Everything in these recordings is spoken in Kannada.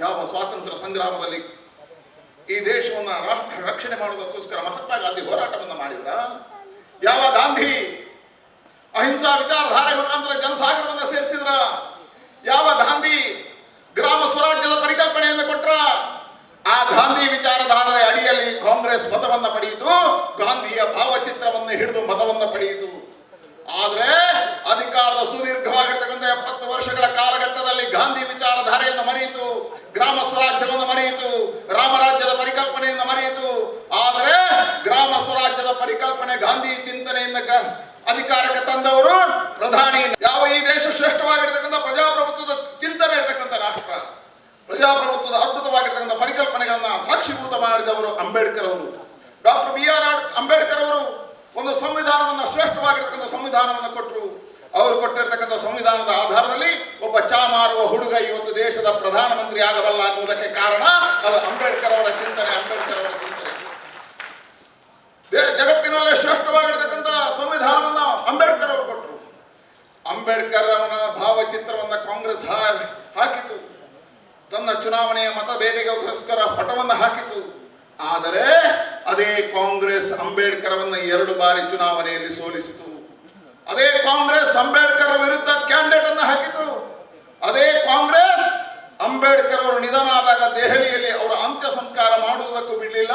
ಯಾವ ಸ್ವಾತಂತ್ರ್ಯ ಸಂಗ್ರಾಮದಲ್ಲಿ ಈ ದೇಶವನ್ನು ರಕ್ಷಣೆ ಮಾಡುವುದಕ್ಕೋಸ್ಕರ ಮಹಾತ್ಮ ಗಾಂಧಿ ಹೋರಾಟವನ್ನು ಮಾಡಿದ್ರ? ಯಾವ ಗಾಂಧಿ ಅಹಿಂಸಾ ವಿಚಾರಧಾರೆ ಮುಖಾಂತರ ಜನಸಾಗರವನ್ನು ಸೇರಿಸಿದ್ರ? ಯಾವ ಗಾಂಧಿ ಗ್ರಾಮ ಸ್ವರಾಜ್ಯದ ಪರಿಕಲ್ಪನೆಯನ್ನು ಕೊಟ್ರ? ಆ ಗಾಂಧಿ ವಿಚಾರಧಾರೆಯ ಅಡಿಯಲ್ಲಿ ಕಾಂಗ್ರೆಸ್ ಮತವನ್ನು ಪಡೆಯಿತು, ಗಾಂಧಿಯ ಭಾವಚಿತ್ರವನ್ನು ಹಿಡಿದು ಮತವನ್ನು ಪಡೆಯಿತು. ಆದರೆ ಅಧಿಕಾರದ ಸುದೀರ್ಘವಾಗಿರ್ತಕ್ಕಂಥ 70 ವರ್ಷಗಳ ಕಾಲಘಟ್ಟದಲ್ಲಿ ಗಾಂಧಿ ವಿಚಾರಧಾರೆಯನ್ನು ಮರೆಯಿತು, ಗ್ರಾಮ ಸ್ವರಾಜ್ಯವನ್ನು ಮರೆಯಿತು, ರಾಮರಾಜ್ಯದ ಪರಿಕಲ್ಪನೆಯನ್ನು ಮರೆಯಿತು. ಆದರೆ ಗ್ರಾಮ ಸ್ವರಾಜ್ಯದ ಪರಿಕಲ್ಪನೆ ಗಾಂಧಿ ಚಿಂತನೆಯಿಂದ ಅಧಿಕಾರಕ್ಕೆ ತಂದವರು ಪ್ರಧಾನಿ. ಯಾವ ಈ ದೇಶ ಶ್ರೇಷ್ಠವಾಗಿರ್ತಕ್ಕಂಥ ಪ್ರಜಾಪ್ರಭುತ್ವದ ಚಿಂತನೆ ಇರತಕ್ಕಂಥ ರಾಷ್ಟ್ರ, ಪ್ರಜಾಪ್ರಭುತ್ವದ ಅದ್ಭುತವಾಗಿರ್ತಕ್ಕಂಥ ಪರಿಕಲ್ಪನೆಗಳನ್ನ ಸಾಕ್ಷೀಭೂತ ಮಾಡಿದವರು ಅಂಬೇಡ್ಕರ್ ಅವರು. ಡಾಕ್ಟರ್ BR ಅಂಬೇಡ್ಕರ್ ಅವರು ಒಂದು ಸಂವಿಧಾನವನ್ನು, ಶ್ರೇಷ್ಠವಾಗಿರ್ತಕ್ಕಂಥ ಸಂವಿಧಾನವನ್ನು ಕೊಟ್ಟರು. ಅವರು ಕೊಟ್ಟಿರ್ತಕ್ಕಂಥ ಸಂವಿಧಾನದ ಆಧಾರದಲ್ಲಿ ಒಬ್ಬ ಚಾ ಮಾರುವ ಹುಡುಗ ಇವತ್ತು ದೇಶದ ಪ್ರಧಾನಮಂತ್ರಿ ಆಗಬಲ್ಲ ಅನ್ನುವುದಕ್ಕೆ ಕಾರಣ ಅದು ಅಂಬೇಡ್ಕರ್ ಅವರ ಚಿಂತನೆ, ಅಂಬೇಡ್ಕರ್ ಅವರ ಚಿಂತನೆ. ಜಗತ್ತಿನಲ್ಲೇ ಶ್ರೇಷ್ಠವಾಗಿರ್ತಕ್ಕಂಥ ಸಂವಿಧಾನವನ್ನ ಅಂಬೇಡ್ಕರ್ ಅವರು ಕೊಟ್ಟರು. ಅಂಬೇಡ್ಕರ್ ಅವರ ಭಾವಚಿತ್ರವನ್ನ ಕಾಂಗ್ರೆಸ್ ಹಾಕಿತು, ತನ್ನ ಚುನಾವಣೆಯ ಮತ ಬೇಟೆಗೋಸ್ಕರ ಫಟವನ್ನು ಹಾಕಿತು. ಆದರೆ ಅದೇ ಕಾಂಗ್ರೆಸ್ ಅಂಬೇಡ್ಕರ್ ಅವನ್ನ 2 ಬಾರಿ ಚುನಾವಣೆಯಲ್ಲಿ ಸೋಲಿಸಿತು. ಅದೇ ಕಾಂಗ್ರೆಸ್ ಅಂಬೇಡ್ಕರ್ ವಿರುದ್ಧ ಕ್ಯಾಂಡಿಡೇಟ್ ಅನ್ನು ಹಾಕಿತು. ಅದೇ ಕಾಂಗ್ರೆಸ್ ಅಂಬೇಡ್ಕರ್ ಅವರು ನಿಧನ ಆದಾಗ ದೆಹಲಿಯಲ್ಲಿ ಅವರ ಅಂತ್ಯ ಸಂಸ್ಕಾರ ಮಾಡುವುದಕ್ಕೂ ಬಿಡಲಿಲ್ಲ,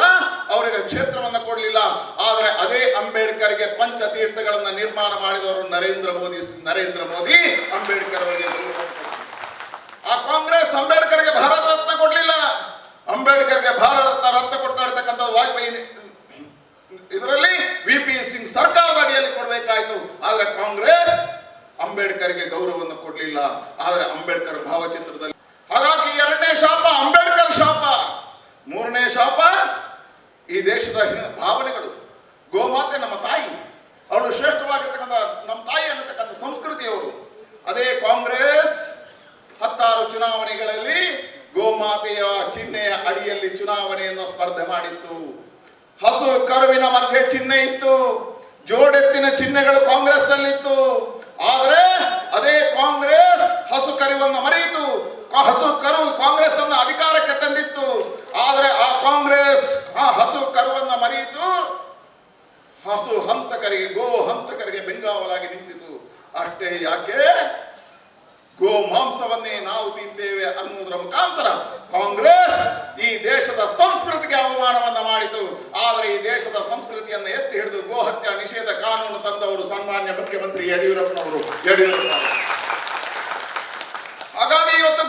ಅವರಿಗೆ ಕ್ಷೇತ್ರವನ್ನು ಕೊಡಲಿಲ್ಲ. ಆದರೆ ಅದೇ ಅಂಬೇಡ್ಕರ್ಗೆ ಪಂಚತೀರ್ಥಗಳನ್ನು ನಿರ್ಮಾಣ ಮಾಡಿದವರು ನರೇಂದ್ರ ಮೋದಿ ಅಂಬೇಡ್ಕರ್ ಅವರಿಗೆ. ಆ ಕಾಂಗ್ರೆಸ್ ಅಂಬೇಡ್ಕರ್ಗೆ ಭಾರತ ರತ್ನ ಕೊಡಲಿಲ್ಲ. ಅಂಬೇಡ್ಕರ್ಗೆ ಭಾರತ ರತ್ನ ಕೊಟ್ಟಿರ್ತಕ್ಕಂಥ ವಾಜಪೇಯಿ ಇದರಲ್ಲಿ VP ಸಿಂಗ್ ಸರ್ಕಾರದ ಅಡಿಯಲ್ಲಿ ಕೊಡಬೇಕಾಯಿತು. ಆದರೆ ಕಾಂಗ್ರೆಸ್ ಅಂಬೇಡ್ಕರ್ಗೆ ಗೌರವವನ್ನು ಕೊಡಲಿಲ್ಲ. ಆದರೆ ಅಂಬೇಡ್ಕರ್ ಭಾವಚಿತ್ರದಲ್ಲಿ, ಹಾಗಾಗಿ 2ನೇ ಶಾಪ ಅಂಬೇಡ್ಕರ್ ಶಾಪ. 3ನೇ ಶಾಪ ಈ ದೇಶದ ಭಾವನೆಗಳು. ಗೋಮಾತೆ ನಮ್ಮ ತಾಯಿ, ಅವಳು ಶ್ರೇಷ್ಠವಾಗಿರ್ತಕ್ಕಂಥ ನಮ್ಮ ತಾಯಿ ಅನ್ನತಕ್ಕಂಥ ಸಂಸ್ಕೃತಿಯವರು. ಅದೇ ಕಾಂಗ್ರೆಸ್ 16 ಚುನಾವಣೆಗಳಲ್ಲಿ ಗೋಮಾತೆಯ ಚಿಹ್ನೆಯ ಅಡಿಯಲ್ಲಿ ಚುನಾವಣೆಯನ್ನು ಸ್ಪರ್ಧೆ ಮಾಡಿತ್ತು. ಹಸು ಕರುವಿನ ಮಧ್ಯೆ ಚಿಹ್ನೆ ಇತ್ತು, ಜೋಡೆತ್ತಿನ ಚಿಹ್ನೆಗಳು ಕಾಂಗ್ರೆಸ್ ಅಲ್ಲಿತ್ತು. ಆದರೆ ಅದೇ ಕಾಂಗ್ರೆಸ್ ಹಸು ಕರುವನ್ನು ಮರೆಯಿತು. ಹಸು ಕರು ಕಾಂಗ್ರೆಸ್ ಅನ್ನು ಅಧಿಕಾರಕ್ಕೆ ತಂದಿತ್ತು. ಆದರೆ ಆ ಕಾಂಗ್ರೆಸ್ ಹಸು ಕರುವನ್ನು ಮರೆಯಿತು, ಹಸು ಹಂತಕರಿಗೆ, ಗೋ ಹಂತಕರಿಗೆ ಬೆಂಗಾವಲಾಗಿ ನಿಂತಿತು. ಅಷ್ಟೇ ಯಾಕೆ, ಗೋ ಮಾಂಸವನ್ನೇ ನಾವು ತಿಂತೇವೆ ಅನ್ನುವುದರ ಮುಖಾಂತರ ಕಾಂಗ್ರೆಸ್ ಈ ದೇಶದ ಸಂಸ್ಕೃತಿಗೆ ಅವಮಾನವನ್ನ ಮಾಡಿತು. ಆದರೆ ಈ ದೇಶದ ಸಂಸ್ಕೃತಿಯನ್ನು ಎತ್ತಿ ಹಿಡಿದು ಗೋ ಹತ್ಯೆ ನಿಷೇಧ ಕಾನೂನು ತಂದವರು ಸನ್ಮಾನ್ಯ ಮುಖ್ಯಮಂತ್ರಿ ಯಡಿಯೂರಪ್ಪನವರು. ಹಾಗಾಗಿ ಇವತ್ತು